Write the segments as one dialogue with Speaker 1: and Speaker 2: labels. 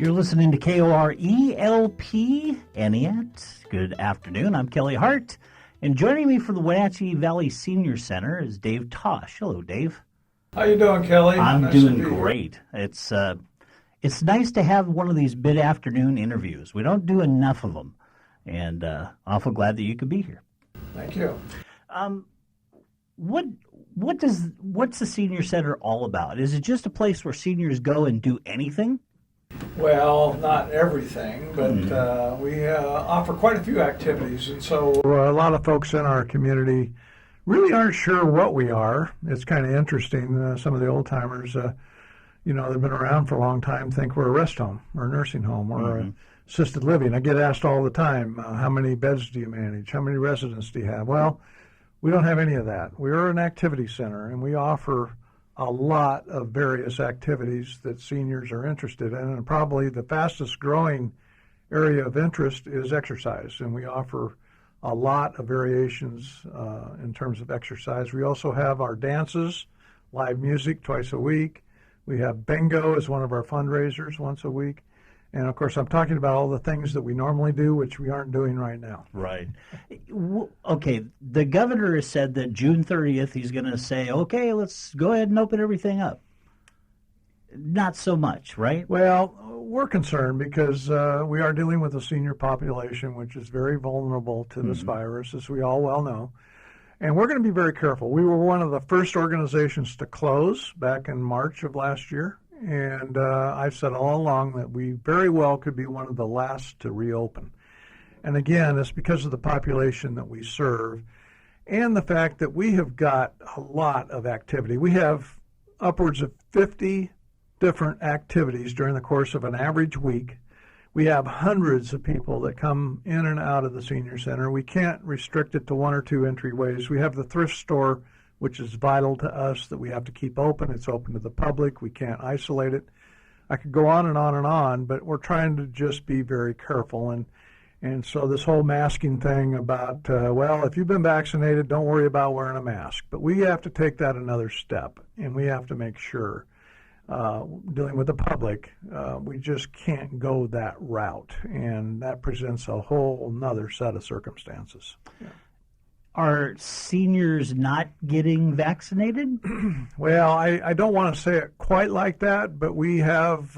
Speaker 1: You're listening to KORELP Aniat. Good afternoon. I'm Kelly Hart, and joining me from the Wenatchee Valley Senior Center is Dave Tosch. Hello, Dave.
Speaker 2: How you doing, Kelly?
Speaker 1: I'm
Speaker 2: Nice
Speaker 1: doing
Speaker 2: to be here.
Speaker 1: great. It's nice to have one of these mid-afternoon interviews. We don't do enough of them, and awful glad that you could be here.
Speaker 2: Thank you.
Speaker 1: What's the Senior Center all about? Is it just a place where seniors go and do anything?
Speaker 2: Well, not everything, but we offer quite a few activities, and so a lot of folks in our community really aren't sure what we are. It's kind of interesting. Some of the old timers, they've been around for a long time, think we're a rest home or a nursing home or assisted living. I get asked all the time, how many beds do you manage? How many residents do you have? Well, we don't have any of that. We are an activity center, and we offer a lot of various activities that seniors are interested in, and probably the fastest growing area of interest is exercise, and we offer a lot of variations in terms of exercise. We also have our dances, live music twice a week. We have bingo as one of our fundraisers once a week. And, of course, I'm talking about all the things that we normally do, which we aren't doing right now.
Speaker 1: Right. Okay, the governor has said that June 30th he's going to say, okay, let's go ahead and open everything up. Not so much, right?
Speaker 2: Well, we're concerned because we are dealing with a senior population, which is very vulnerable to this virus, as we all well know. And we're going to be very careful. We were one of the first organizations to close back in March of last year. And I've said all along that we very well could be one of the last to reopen. And again, it's because of the population that we serve and the fact that we have got a lot of activity. We have upwards of 50 different activities during the course of an average week. We have hundreds of people that come in and out of the senior center. We can't restrict it to one or two entryways. We have the thrift store, which is vital to us, that we have to keep open. It's open to the public. We can't isolate it. I could go on and on and on, but we're trying to just be very careful. And so this whole masking thing about, well, if you've been vaccinated, don't worry about wearing a mask. But we have to take that another step, and we have to make sure, dealing with the public, we just can't go that route. And that presents a whole nother set of circumstances. Yeah.
Speaker 1: Are seniors not getting vaccinated?
Speaker 2: Well, I don't want to say it quite like that, but we have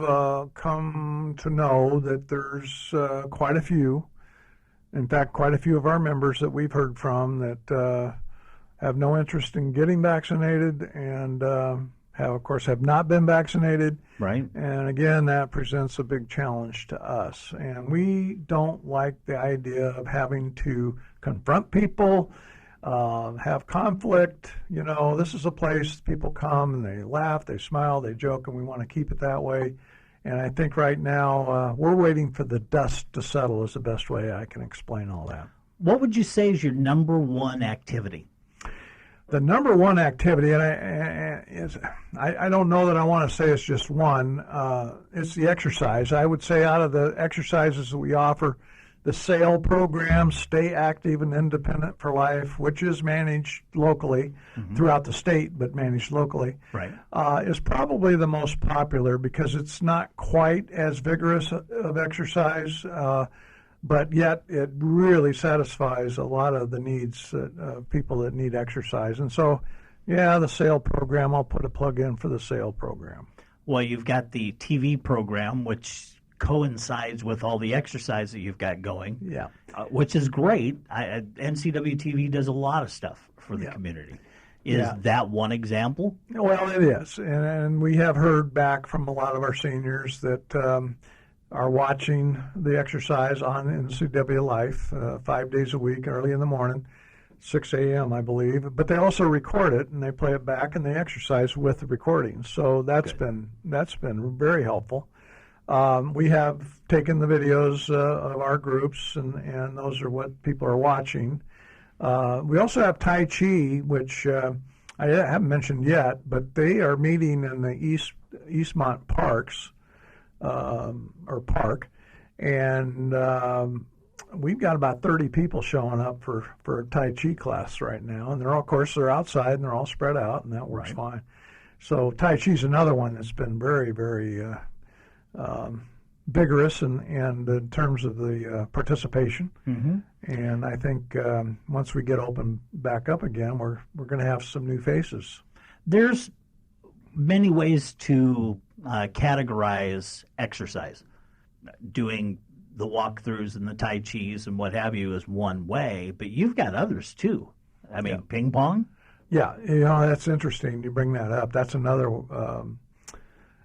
Speaker 2: come to know that there's quite a few, in fact, quite a few of our members that we've heard from that have no interest in getting vaccinated and have not been vaccinated.
Speaker 1: Right.
Speaker 2: And again, that presents a big challenge to us. And we don't like the idea of having to confront people, have conflict. This is a place people come and they laugh, they smile, they joke, and we want to keep it that way. And I think right now we're waiting for the dust to settle is the best way I can explain all that.
Speaker 1: What would you say is your number one activity?
Speaker 2: The number one activity, and I don't know that I want to say it's just one, it's the exercise. I would say out of the exercises that we offer, the SAIL program, Stay Active and Independent for Life, which is managed locally throughout the state, but managed locally,
Speaker 1: right,
Speaker 2: is probably the most popular because it's not quite as vigorous of exercise, but yet it really satisfies a lot of the needs of people that need exercise. And so, yeah, the SAIL program, I'll put a plug in for the SAIL program.
Speaker 1: Well, you've got the TV program, which coincides with all the exercise that you've got going, which is great. NCW TV does a lot of stuff for the community. Is that one example?
Speaker 2: Well, it is. And we have heard back from a lot of our seniors that are watching the exercise on NCW Life 5 days a week, early in the morning, 6 a.m., I believe. But they also record it, and they play it back, and they exercise with the recording. So that's been very helpful. We have taken the videos of our groups, and those are what people are watching. We also have Tai Chi, which I haven't mentioned yet, but they are meeting in the Eastmont Parks, or park, and we've got about 30 people showing up for a Tai Chi class right now, and of course they're outside and they're all spread out, and that works fine. So Tai Chi is another one that's been very, very vigorous and in terms of the participation.
Speaker 1: Mm-hmm.
Speaker 2: And I think once we get open back up again, we're going to have some new faces.
Speaker 1: There's many ways to categorize exercise. Doing the walkthroughs and the Tai Chis and what have you is one way, but you've got others too. I mean, ping pong?
Speaker 2: Yeah, that's interesting you bring that up. That's another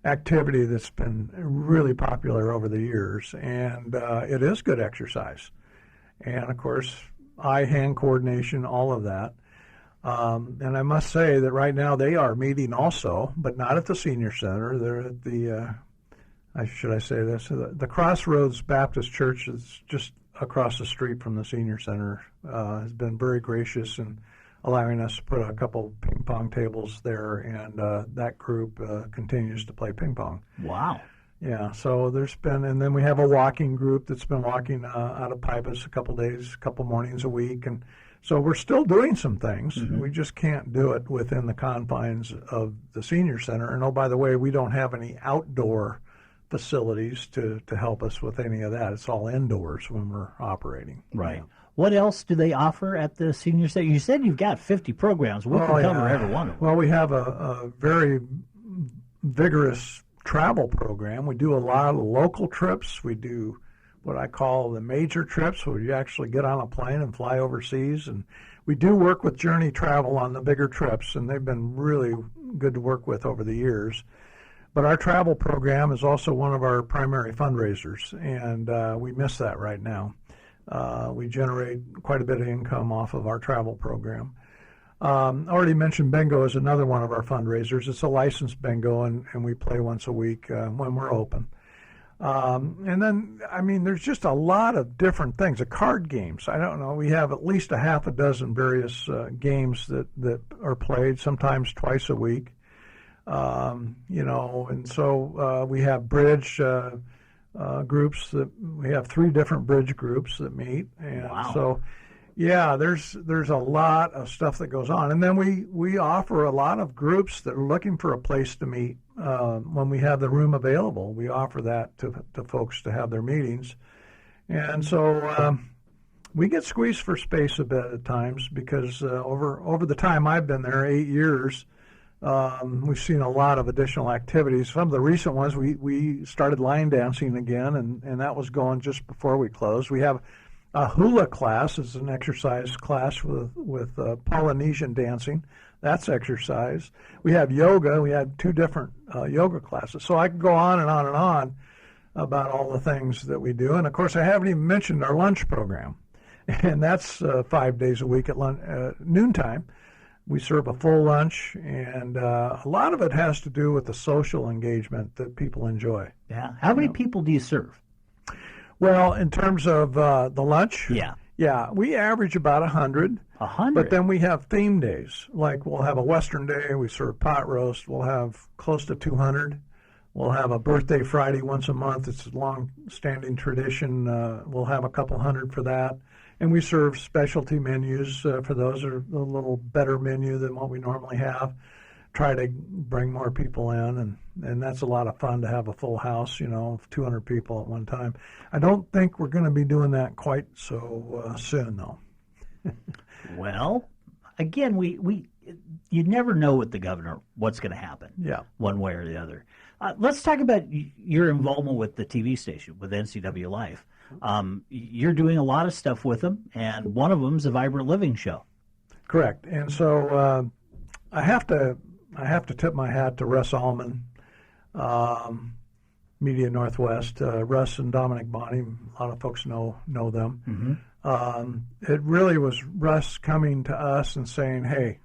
Speaker 2: activity that's been really popular over the years, and it is good exercise. And, of course, eye-hand coordination, all of that. And I must say that right now they are meeting also, but not at the Senior Center. They're at the, should I say this? The Crossroads Baptist Church is just across the street from the Senior Center, has been very gracious in allowing us to put a couple ping pong tables there, and that group continues to play ping pong.
Speaker 1: Wow.
Speaker 2: Yeah, so there's been, and then we have a walking group that's been walking out of Pipus a couple days, a couple mornings a week, and so we're still doing some things. Mm-hmm. We just can't do it within the confines of the Senior Center. And oh, by the way, we don't have any outdoor facilities to help us with any of that. It's all indoors when we're operating.
Speaker 1: Right. Yeah. What else do they offer at the Senior Center? You said you've got 50 programs. What can cover every one of them?
Speaker 2: Well, we have a very vigorous travel program. We do a lot of local trips. We do what I call the major trips, where you actually get on a plane and fly overseas. And we do work with Journey Travel on the bigger trips, and they've been really good to work with over the years. But our travel program is also one of our primary fundraisers, and we miss that right now. We generate quite a bit of income off of our travel program. I already mentioned bingo is another one of our fundraisers. It's a licensed bingo, and we play once a week when we're open. And then, I mean, there's just a lot of different things. The card games, I don't know, we have at least a half a dozen various games that are played, sometimes twice a week. And so we have bridge groups that we have 3 different bridge groups that meet, and
Speaker 1: wow.
Speaker 2: So yeah, there's a lot of stuff that goes on, and then we offer a lot of groups that are looking for a place to meet. When we have the room available, we offer that to folks to have their meetings, and so we get squeezed for space a bit at times because over the time I've been there, 8 years. We've seen a lot of additional activities. Some of the recent ones, we started line dancing again, and that was going just before we closed. We have a hula class. It's an exercise class with Polynesian dancing. That's exercise. We have yoga. We have 2 different yoga classes. So I can go on and on and on about all the things that we do. And, of course, I haven't even mentioned our lunch program, and that's 5 days a week at noontime. We serve a full lunch, and a lot of it has to do with the social engagement that people enjoy.
Speaker 1: Yeah. How many people do you serve?
Speaker 2: Well, in terms of the lunch,
Speaker 1: yeah,
Speaker 2: we average about 100.
Speaker 1: 100?
Speaker 2: But then we have theme days. Like we'll have a Western day, we serve pot roast. We'll have close to 200. We'll have a birthday Friday once a month. It's a long-standing tradition. We'll have a couple hundred for that. And we serve specialty menus for those, are a little better menu than what we normally have. Try to bring more people in, and that's a lot of fun to have a full house, 200 people at one time. I don't think we're going to be doing that quite so soon, though.
Speaker 1: Well, again, you never know with the governor what's going to happen, one way or the other. Let's talk about your involvement with the TV station, with NCW Life. You're doing a lot of stuff with them, and one of them is a Vibrant Living show.
Speaker 2: Correct. And so I have to tip my hat to Russ Allman, Media Northwest. Russ and Dominic Bonney, a lot of folks know them. Mm-hmm. It really was Russ coming to us and saying, "Hey,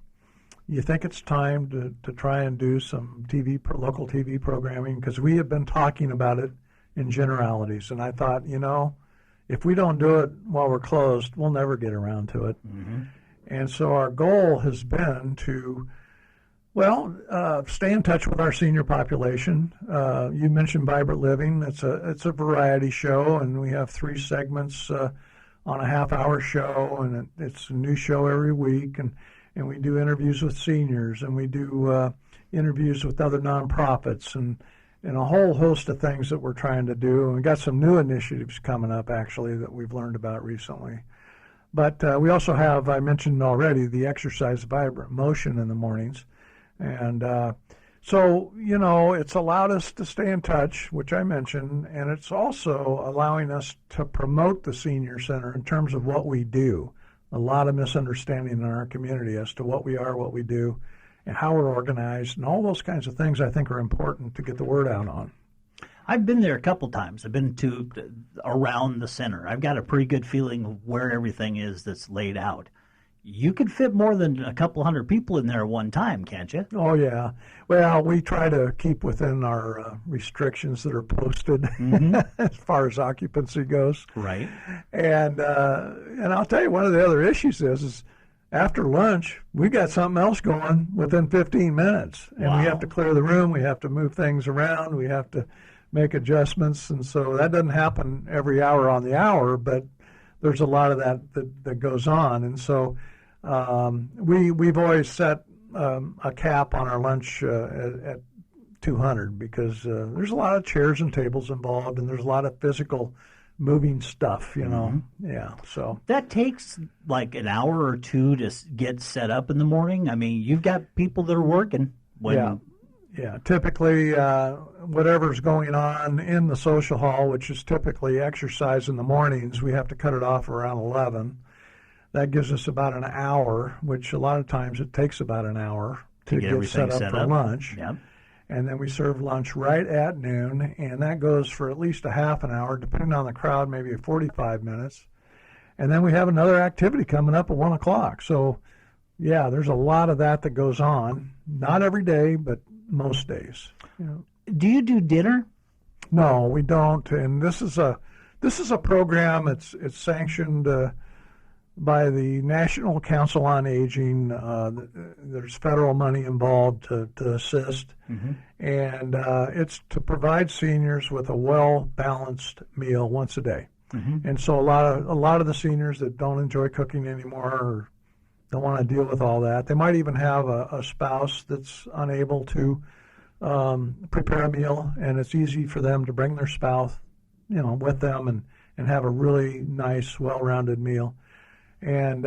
Speaker 2: you think it's time to try and do some local TV programming?" Because we have been talking about it in generalities, and I thought, if we don't do it while we're closed, we'll never get around to it. Mm-hmm. And so our goal has been to, stay in touch with our senior population. You mentioned Vibrant Living. It's a variety show, and we have 3 segments on a half-hour show, and it's a new show every week, and we do interviews with seniors, and we do interviews with other nonprofits, and and a whole host of things that we're trying to do. And we got some new initiatives coming up, actually, that we've learned about recently. But we also have, I mentioned already, the exercise vibrant motion in the mornings. And so, you know, it's allowed us to stay in touch, which I mentioned, and it's also allowing us to promote the senior center in terms of what we do. A lot of misunderstanding in our community as to what we are, what we do, and how we're organized, and all those kinds of things I think are important to get the word out on.
Speaker 1: I've been there a couple times. I've been to around the center. I've got a pretty good feeling of where everything is that's laid out. You could fit more than a couple hundred people in there at one time, can't you?
Speaker 2: Oh, yeah. Well, we try to keep within our restrictions that are posted as far as occupancy goes.
Speaker 1: Right.
Speaker 2: And I'll tell you, one of the other issues is after lunch, we got something else going within 15 minutes. And we have to clear the room. We have to move things around. We have to make adjustments. And so that doesn't happen every hour on the hour, but there's a lot of that goes on. And so we've always set a cap on our lunch at 200 because there's a lot of chairs and tables involved, and there's a lot of physical moving stuff, you know. Yeah, so
Speaker 1: that takes like an hour or two to get set up in the morning. I mean, you've got people that are working.
Speaker 2: Yeah. Typically, whatever's going on in the social hall, which is typically exercise in the mornings, we have to cut it off around 11. That gives us about an hour, which a lot of times it takes about an hour to get set up for lunch.
Speaker 1: Yep.
Speaker 2: And then we serve lunch right at noon, and that goes for at least a half an hour, depending on the crowd, maybe 45 minutes. And then we have another activity coming up at 1 o'clock. So, yeah, there's a lot of that goes on. Not every day, but most days. You know.
Speaker 1: Do you do dinner?
Speaker 2: No, we don't. And this is a program. It's sanctioned by the National Council on Aging. There's federal money involved to assist, and it's to provide seniors with a well-balanced meal once a day. And so a lot of the seniors that don't enjoy cooking anymore or don't want to deal with all that, they might even have a spouse that's unable to prepare a meal, and it's easy for them to bring their spouse, you know, with them and have a really nice, well-rounded meal. And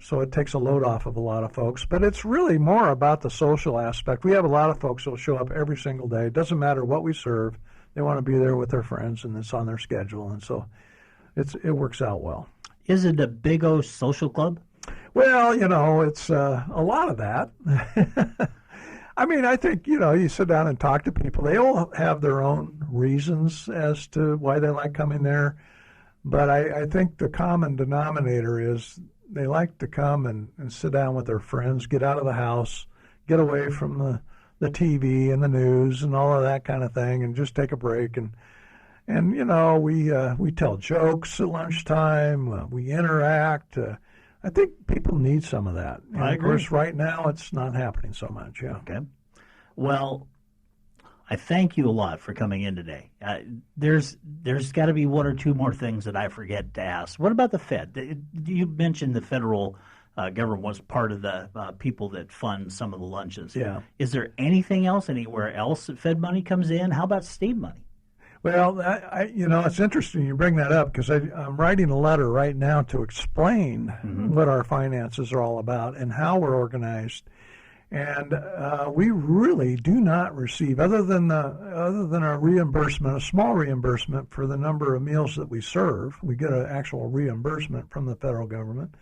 Speaker 2: so it takes a load off of a lot of folks. But it's really more about the social aspect. We have a lot of folks that will show up every single day. It doesn't matter what we serve. They want to be there with their friends, and it's on their schedule. And so it works out well.
Speaker 1: Is it a big O social club?
Speaker 2: Well, you know, it's a lot of that. I mean, I think, you know, you sit down and talk to people. They all have their own reasons as to why they like coming there. But I think the common denominator is they like to come and sit down with their friends, get out of the house, get away from the TV and the news and all of that kind of thing, and just take a break. And you know, we tell jokes at lunchtime. We interact. I think people need some of that. And
Speaker 1: I agree.
Speaker 2: Of course, right now it's not happening so much. Yeah.
Speaker 1: Okay. Well, I thank you a lot for coming in today. There's got to be one or two more things that I forget to ask. What about the Fed? You mentioned the federal government was part of the people that fund some of the lunches.
Speaker 2: Yeah.
Speaker 1: Is there anything else, anywhere else that Fed money comes in? How about state money?
Speaker 2: Well, you know, it's interesting you bring that up because I'm writing a letter right now to explain what our finances are all about and how we're organized. And we really do not receive, other than a reimbursement, a small reimbursement for the number of meals that we serve. We get an actual reimbursement from the federal government.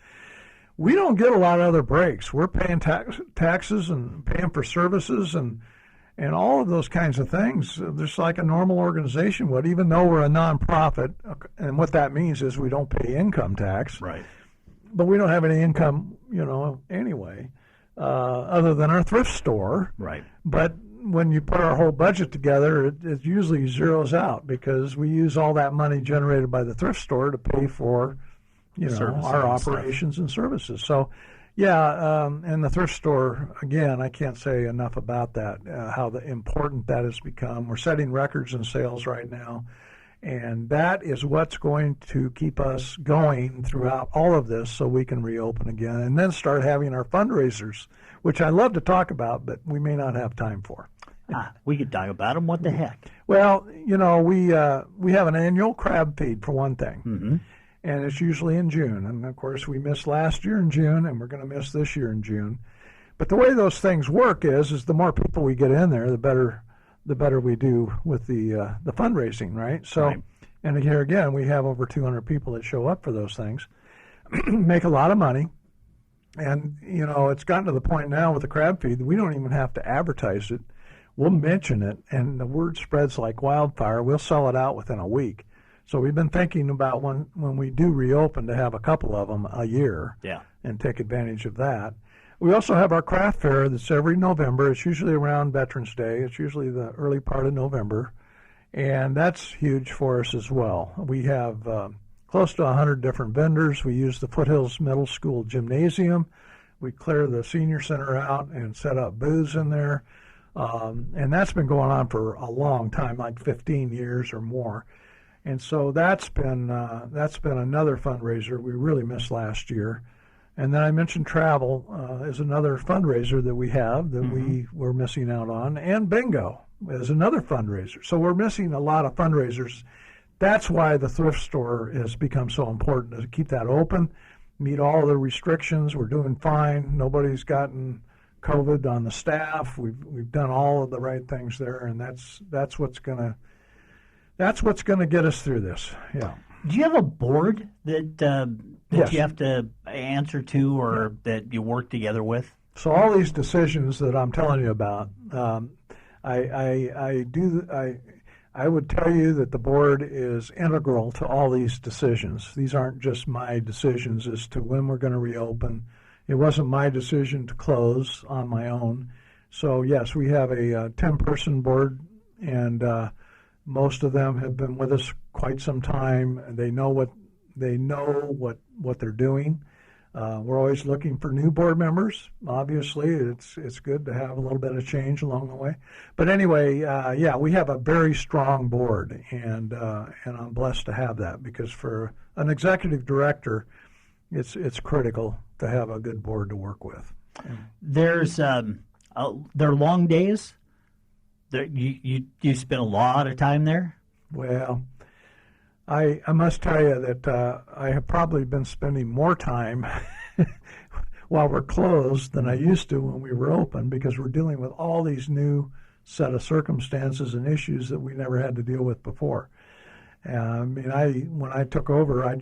Speaker 2: We don't get a lot of other breaks. We're paying taxes and paying for services and all of those kinds of things, just like a normal organization would, even though we're a nonprofit. And what that means is we don't pay income tax.
Speaker 1: Right.
Speaker 2: But we don't have any income, you know, anyway, other than our thrift store.
Speaker 1: Right.
Speaker 2: But when you put our whole budget together, it usually zeroes out because we use all that money generated by the thrift store to pay for, you know,
Speaker 1: Services
Speaker 2: our
Speaker 1: and
Speaker 2: operations and services. So, yeah, and the thrift store, again, I can't say enough about that, how important that has become. We're setting records in sales right now, and that is what's going to keep us going throughout all of this so we can reopen again and then start having our fundraisers, which I love to talk about, but we may not have time for.
Speaker 1: We could talk about them. What the heck?
Speaker 2: Well, we have an annual crab feed for one thing, and it's usually in June. And of course, we missed last year in June, and we're going to miss this year in June. But the way those things work is the more people we get in there, the better we do with the fundraising, right? So, right. And here again, we have over 200 people that show up for those things, make a lot of money. And, it's gotten to the point now with the crab feed that we don't even have to advertise it. We'll mention it, and the word spreads like wildfire. We'll sell it out within a week. So we've been thinking about when we do reopen to have a couple of them a year and take advantage of that. We also have our craft fair that's every November. It's usually around Veterans Day. It's usually the early part of November, and that's huge for us as well. We have close to 100 different vendors. We use the Foothills Middle School gymnasium. We clear the senior center out and set up booths in there, and that's been going on for a long time, like 15 years or more. And so that's been another fundraiser we really missed last year. And then I mentioned travel is another fundraiser that we have that we were missing out on, and bingo is another fundraiser. So we're missing a lot of fundraisers. That's why the thrift store has become so important, to keep that open, meet all the restrictions. We're doing fine. Nobody's gotten COVID on the staff. We've done all of the right things there, and that's what's gonna get us through this. Yeah.
Speaker 1: Do you have a board that
Speaker 2: yes.
Speaker 1: you have to answer to, or that you work together with?
Speaker 2: So all these decisions that I'm telling you about, I would tell you that the board is integral to all these decisions. These aren't just my decisions as to when we're going to reopen. It wasn't my decision to close on my own. So yes, we have a 10-person board, and most of them have been with us quite some time. They know what they're doing. We're always looking for new board members. Obviously, it's good to have a little bit of change along the way. But anyway, we have a very strong board, and I'm blessed to have that, because for an executive director, it's critical to have a good board to work with.
Speaker 1: There's there are long days. You spend a lot of time there.
Speaker 2: Well, I must tell you that I have probably been spending more time while we're closed than I used to when we were open, because we're dealing with all these new set of circumstances and issues that we never had to deal with before. When I took over, I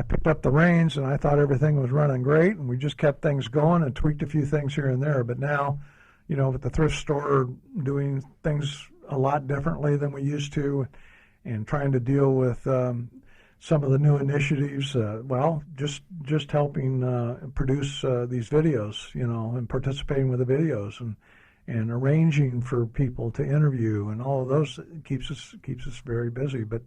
Speaker 2: picked up the reins, and I thought everything was running great, and we just kept things going and tweaked a few things here and there. But now, with the thrift store doing things a lot differently than we used to, and trying to deal with some of the new initiatives, just helping produce these videos, and participating with the videos, and arranging for people to interview, and all of those keeps us very busy. But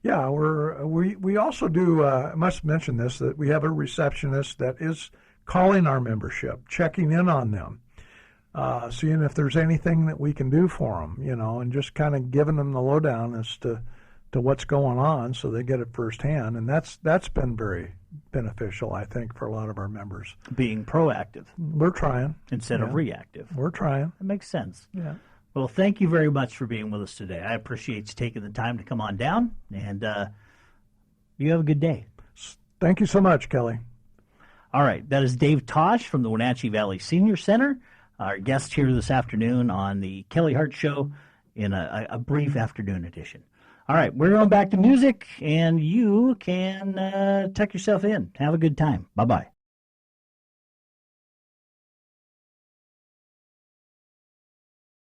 Speaker 2: yeah, we also do. I must mention this, that we have a receptionist that is calling our membership, checking in on them, seeing if there's anything that we can do for them, and just kind of giving them the lowdown as to what's going on, so they get it firsthand. And that's been very beneficial, I think, for a lot of our members.
Speaker 1: Being proactive.
Speaker 2: We're trying.
Speaker 1: Instead of reactive.
Speaker 2: We're trying.
Speaker 1: That makes sense.
Speaker 2: Yeah.
Speaker 1: Well, thank you very much for being with us today. I appreciate you taking the time to come on down, and you have a good day.
Speaker 2: Thank you so much, Kelly.
Speaker 1: All right. That is Dave Tosch from the Wenatchee Valley Senior Center, our guest here this afternoon on the Kelly Hart Show in a brief afternoon edition. All right, we're going back to music, and you can tuck yourself in. Have a good time. Bye-bye.